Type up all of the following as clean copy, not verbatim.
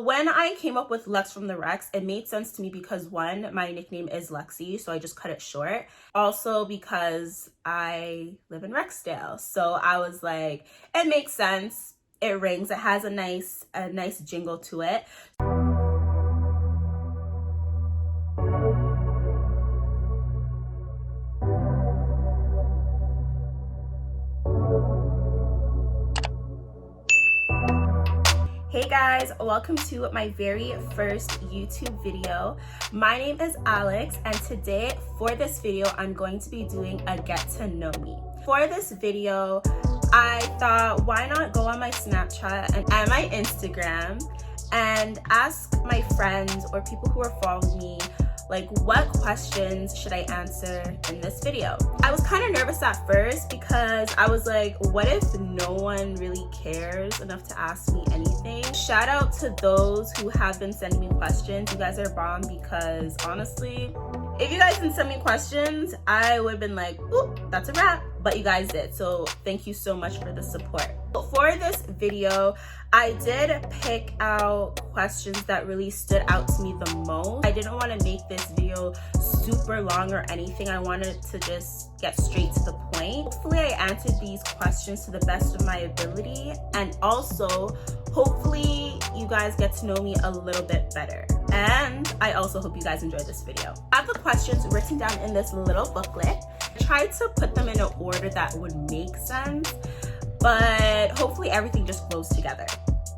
When I came up with Lex from the Rex, it made sense to me because one, my nickname is Lexi, so I just cut it short. Also because I live in Rexdale, so I was like, it makes sense. It rings. It has a nice jingle to it. Hey guys, welcome to my very first YouTube video. My name is Alex, and today for this video, I'm going to be doing a get to know me. For this video, I thought why not go on my Snapchat and my Instagram and ask my friends or people who are following me, like, what questions should I answer in this video? I was kind of nervous at first because I was like, what if no one really cares enough to ask me anything? Shout out to those who have been sending me questions. You guys are bomb because honestly, if you guys didn't send me questions, I would have been like, oop, that's a wrap. But you guys did, so thank you so much for the support. For this video, I did pick out questions that really stood out to me the most. I didn't want to make this video super long or anything. I wanted to just get straight to the point. Hopefully I answered these questions to the best of my ability, and also hopefully you guys get to know me a little bit better. And I also hope you guys enjoy this video. I have the questions written down in this little booklet. I tried to put them in an order that would make sense, but hopefully everything just flows together.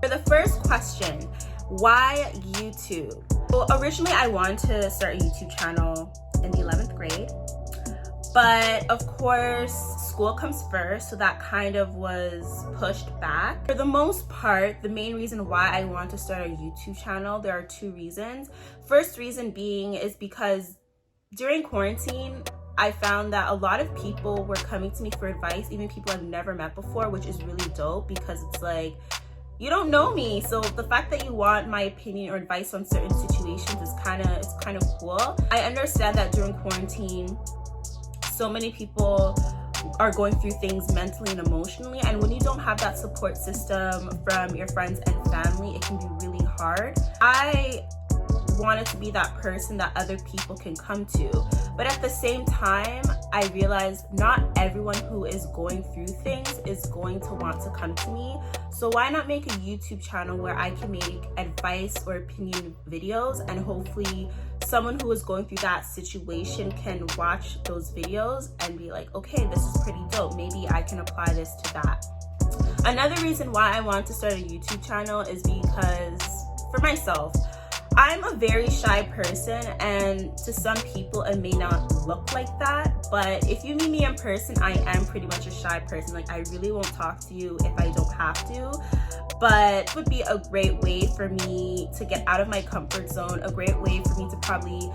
For the first question, why YouTube? Well, originally I wanted to start a YouTube channel in the 11th grade, but of course school comes first, so that kind of was pushed back. For the most part, the main reason why I want to start a YouTube channel, there are two reasons. First reason being is because during quarantine, I found that a lot of people were coming to me for advice, even people I've never met before, which is really dope because it's like, you don't know me, so the fact that you want my opinion or advice on certain situations is kind of cool. I understand that during quarantine, so many people are going through things mentally and emotionally, and when you don't have that support system from your friends and family, it can be really hard. I wanted to be that person that other people can come to, but at the same time, I realized not everyone who is going through things is going to want to come to me. So why not make a YouTube channel where I can make advice or opinion videos, and hopefully someone who is going through that situation can watch those videos and be like, okay, this is pretty dope. Maybe I can apply this to that. Another reason why I want to start a YouTube channel is because for myself, I'm a very shy person, and to some people it may not look like that, but if you meet me in person, I am pretty much a shy person. Like, I really won't talk to you if I don't have to, but it would be a great way for me to get out of my comfort zone, a great way for me to probably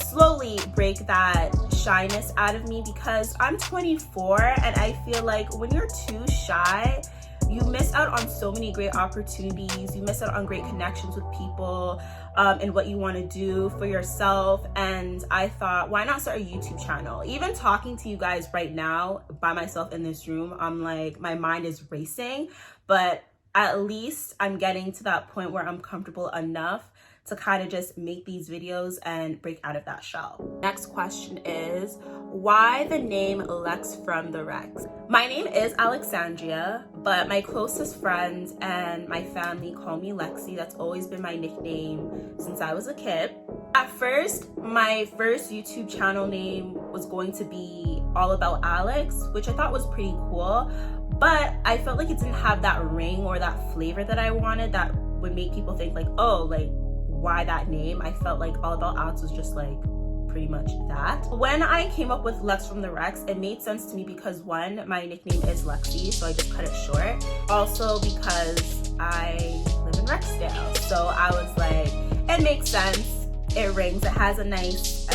slowly break that shyness out of me, because I'm 24 and I feel like when you're too shy, you miss out on so many great opportunities. You miss out on great connections with people and what you want to do for yourself. And I thought, why not start a YouTube channel? Even talking to you guys right now by myself in this room, I'm like, my mind is racing, but at least I'm getting to that point where I'm comfortable enough to kind of just make these videos and break out of that shell. Next question is, why the name Lex From The Rex? My name is Alexandria, but my closest friends and my family call me Lexi. That's always been my nickname since I was a kid. At first, my first YouTube channel name was going to be All About Alex, which I thought was pretty cool, but I felt like it didn't have that ring or that flavor that I wanted that would make people think like, oh, like, why that name? I felt like All About Alex was just like pretty much that. When I came up with Lex From The Rex, it made sense to me because one, my nickname is Lexi, so I just cut it short. Also because I live in Rexdale, so I was like, it makes sense. It rings. It has a nice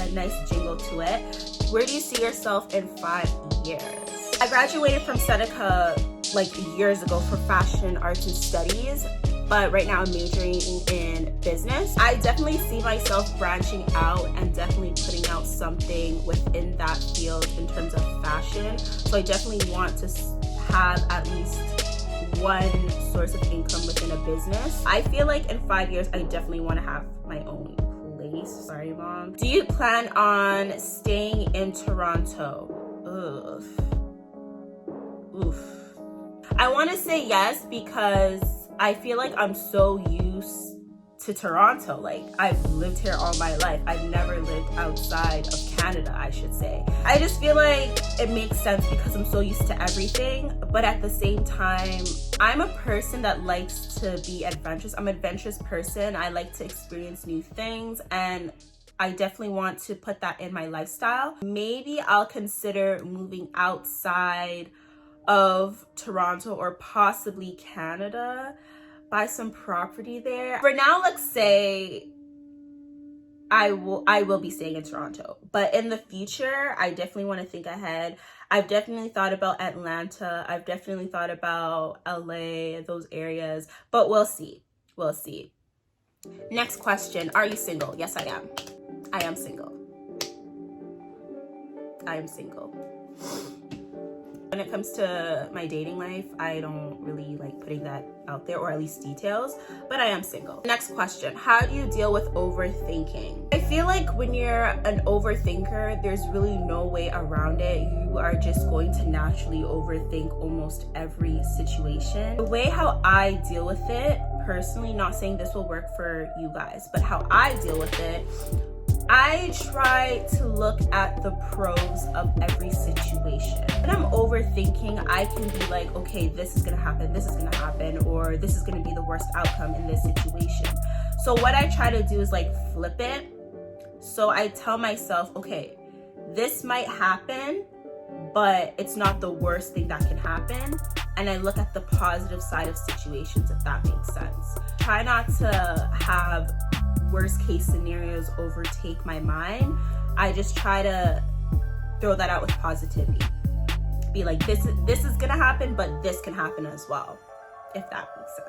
jingle to it. Where do you see yourself in 5 years? I graduated from Seneca like years ago for fashion, arts, and studies, but right now I'm majoring in business. I definitely see myself branching out and definitely putting out something within that field in terms of fashion. So I definitely want to have at least one source of income within a business. I feel like in 5 years, I definitely want to have my own place. Sorry, mom. Do you plan on staying in Toronto? Ugh. Oof. I want to say yes because I feel like I'm so used to Toronto. Like, I've lived here all my life. I've never lived outside of Canada, I should say. I just feel like it makes sense because I'm so used to everything, but at the same time, I'm a person that likes to be adventurous. I'm an adventurous person. I like to experience new things, and I definitely want to put that in my lifestyle. Maybe I'll consider moving outside of Toronto or possibly Canada, buy some property there. For now, let's say I will be staying in Toronto, but in the future, I definitely want to think ahead. I've definitely thought about Atlanta. I've definitely thought about LA, those areas, but we'll see. We'll see. Next question. Are you single? Yes, I am. I am single. I am single. When it comes to my dating life, I don't really like putting that out there, or at least details, but I am single. Next question. How do you deal with overthinking? I feel like when you're an overthinker, there's really no way around it. You are just going to naturally overthink almost every situation. The way how I deal with it, personally, not saying this will work for you guys, but how I deal with it, I try to look at the pros of every situation. When I'm overthinking, I can be like, okay, this is gonna happen, or this is gonna be the worst outcome in this situation. So what I try to do is like flip it. So I tell myself, okay, this might happen, but it's not the worst thing that can happen. And I look at the positive side of situations, if that makes sense. Try not to have worst case scenarios overtake my mind. I just try to throw that out with positivity. Be like, this is gonna happen, but this can happen as well, if that makes sense.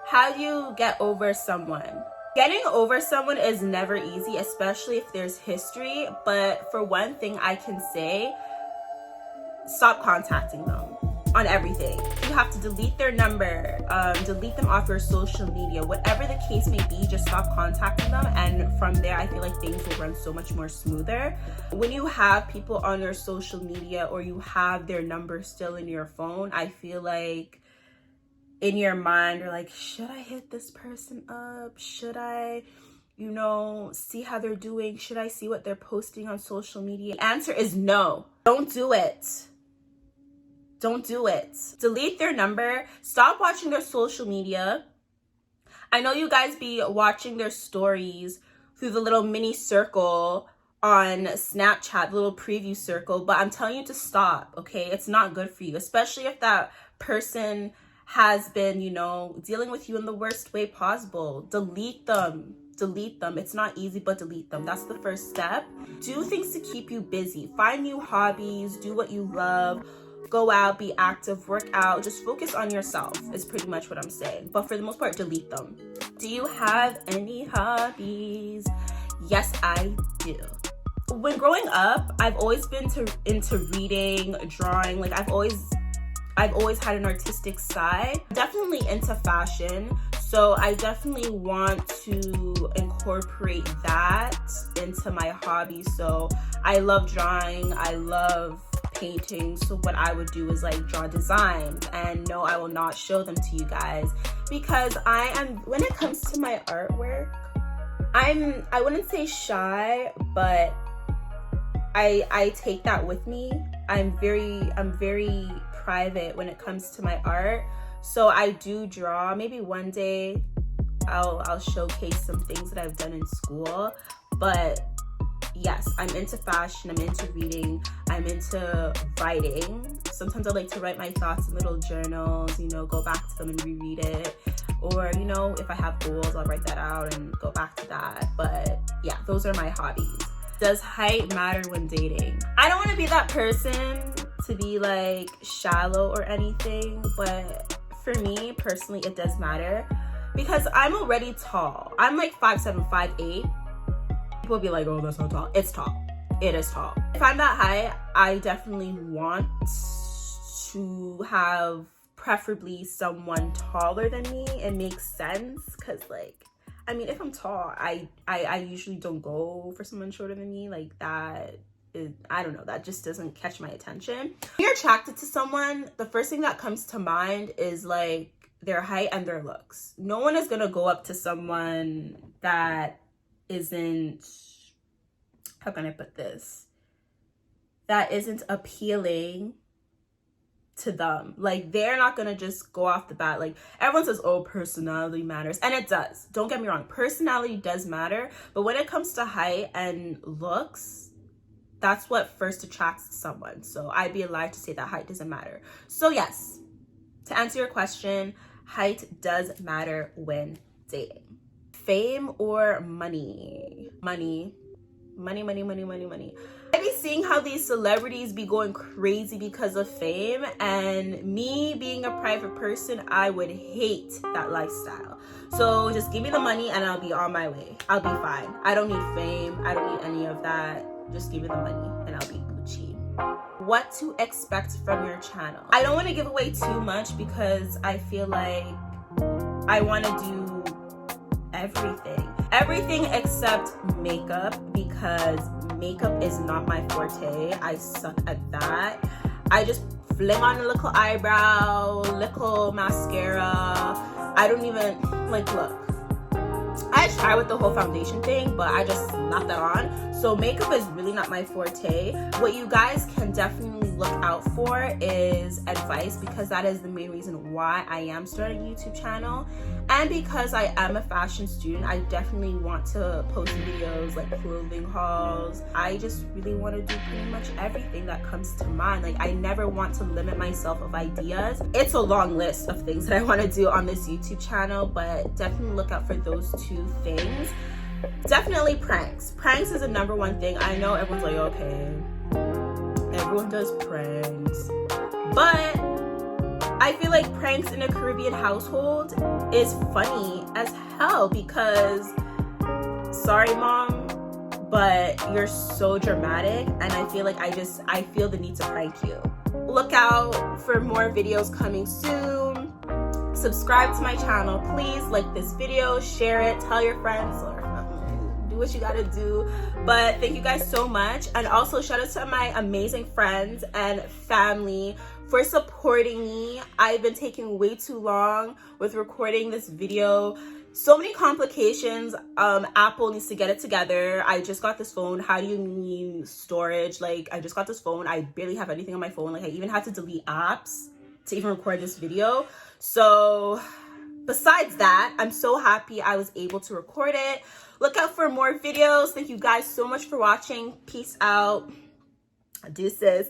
How do you get over someone? Getting over someone is never easy, especially if there's history, but for one thing I can say, stop contacting them on everything. You have to delete their number, delete them off your social media, whatever the case may be, just stop contacting them. And from there, I feel like things will run so much more smoother. When you have people on your social media or you have their number still in your phone, I feel like in your mind, you're like, should I hit this person up? Should I, see how they're doing? Should I see what they're posting on social media? The answer is no. Don't do it. Don't do it. Delete their number. Stop watching their social media. I know you guys be watching their stories through the little mini circle on Snapchat, the little preview circle, but I'm telling you to stop, okay? It's not good for you, especially if that person has been, dealing with you in the worst way possible. Delete them. Delete them. It's not easy, but delete them. That's the first step. Do things to keep you busy. Find new hobbies. Do what you love. Go out, be active, work out, just focus on yourself is pretty much what I'm saying. But for the most part, delete them. Do you have any hobbies? Yes, I do. When growing up, I've always been into reading, drawing. Like I've always had an artistic side. Definitely into fashion. So I definitely want to incorporate that into my hobby. So I love drawing. I love painting. So what I would do is like draw designs, and no, I will not show them to you guys because when it comes to my artwork, I wouldn't say shy, but I take that with me. I'm very private when it comes to my art. So I do draw. Maybe one day I'll showcase some things that I've done in school, but yes, I'm into fashion, I'm into reading, I'm into writing. Sometimes I like to write my thoughts in little journals, go back to them and reread it. Or, if I have goals, I'll write that out and go back to that. But yeah, those are my hobbies. Does height matter when dating? I don't want to be that person to be like shallow or anything, but for me personally, it does matter because I'm already tall. I'm like 5'7", 5'8". People be like, oh, that's not tall. It's tall. It is tall. If I'm that high, I definitely want to have preferably someone taller than me. It makes sense because, like, I mean, if I'm tall, I usually don't go for someone shorter than me. Like, that is, I don't know, that just doesn't catch my attention. When you're attracted to someone, the first thing that comes to mind is like their height and their looks. No one is gonna go up to someone that isn't, how can I put this, that isn't appealing to them. Like, they're not gonna just go off the bat. Like, everyone says, oh, personality matters, and it does. Don't get me wrong, personality does matter, but when it comes to height and looks, that's what first attracts someone. So I'd be alive to say that height doesn't matter. So yes, to answer your question, height does matter when dating. Fame or money? Money. I be seeing how these celebrities be going crazy because of fame, and me being a private person, I would hate that lifestyle. So just give me the money and I'll be on my way. I'll be fine. I don't need fame. I don't need any of that. Just give me the money and I'll be Gucci. What to expect from your channel? I don't want to give away too much because I feel like I want to do everything except makeup, because makeup is not my forte. I suck at that. I just fling on a little eyebrow, little mascara. I don't even, like, look, I try with the whole foundation thing, but I just slap that on. So makeup is really not my forte. What you guys can definitely look out for is advice, because that is the main reason why I am starting a YouTube channel. And because I am a fashion student, I definitely want to post videos like clothing hauls. I just really want to do pretty much everything that comes to mind. Like, I never want to limit myself of ideas. It's a long list of things that I want to do on this YouTube channel, but definitely look out for those two things. Definitely pranks. Pranks is a #1 thing. I know everyone's like, okay, everyone does pranks, but I feel like pranks in a Caribbean household is funny as hell, because, sorry mom, but you're so dramatic, and I feel like I feel the need to prank you. Look out for more videos coming soon. Subscribe to my channel, please. Like this video, share it, tell your friends, or do what you gotta do. But thank you guys so much, and also shout out to my amazing friends and family for supporting me. I've been taking way too long with recording this video. So many complications. Apple needs to get it together. I just got this phone. How do you mean storage? Like, I just got this phone. I barely have anything on my phone. Like, I even had to delete apps to even record this video. So besides that, I'm so happy I was able to record it. Look out for more videos. Thank you guys so much for watching. Peace out. Deuces.